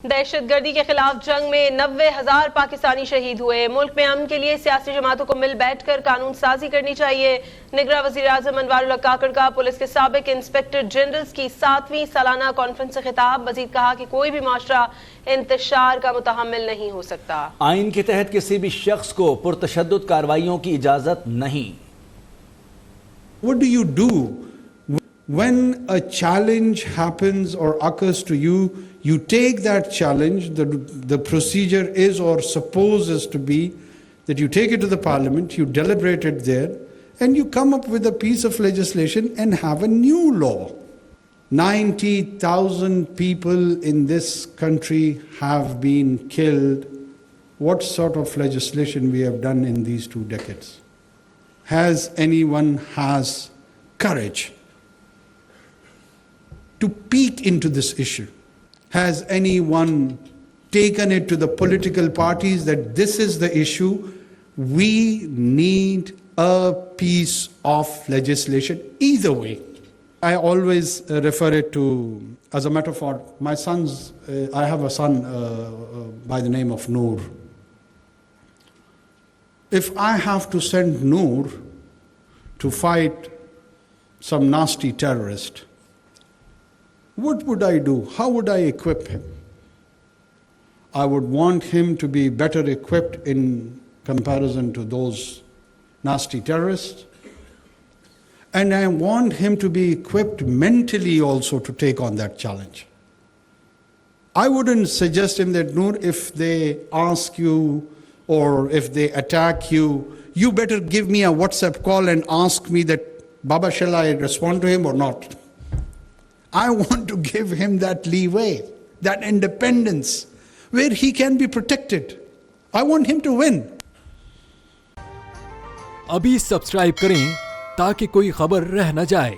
दहशतगर्दी के खिलाफ जंग में 90,000 पाकिस्तानी शहीद हुए। मुल्क में अमन के लिए सियासी जमातों को मिल बैठकर कानून साजी करनी चाहिए। निगरान वज़ीर आज़म अनवारुल्लाह काकड़ का पुलिस के साबिक इंस्पेक्टर जनरल्स की 7वीं सालाना कॉन्फ्रेंस से खिताब। मजीद कहा कि कोई भी माशरा इंतशार का मुतहम्मिल नहीं हो सकता। आइन के तहत किसी भी शख्स को पुरतशद्दुद कार्रवाइयों की इजाजत नहीं। What do you do when a challenge happens or occurs to you? You take that challenge, the procedure is or supposes to be that you take it to the parliament, you deliberate it there, and you come up with a piece of legislation and have a new law. 90,000 people in this country have been killed. What sort of legislation we have done in these 2 decades? Has anyone has courage to peek into this issue? Has anyone taken it to the political parties that this is the issue? We need a piece of legislation either way. I always refer it to, as a metaphor, my son's, I have a son by the name of Noor. If I have to send Noor to fight some nasty terrorist, what would I do? How would I equip him? I would want him to be better equipped in comparison to those nasty terrorists. And I want him to be equipped mentally also to take on that challenge. I wouldn't suggest him that, Noor, if they ask you or if they attack you, you better give me a WhatsApp call and ask me that, Baba, shall I respond to him or not? I want to give him that leeway, that independence, where he can be protected. I want him to win. अभी subscribe करें ताकि कोई खबर रह न जाए।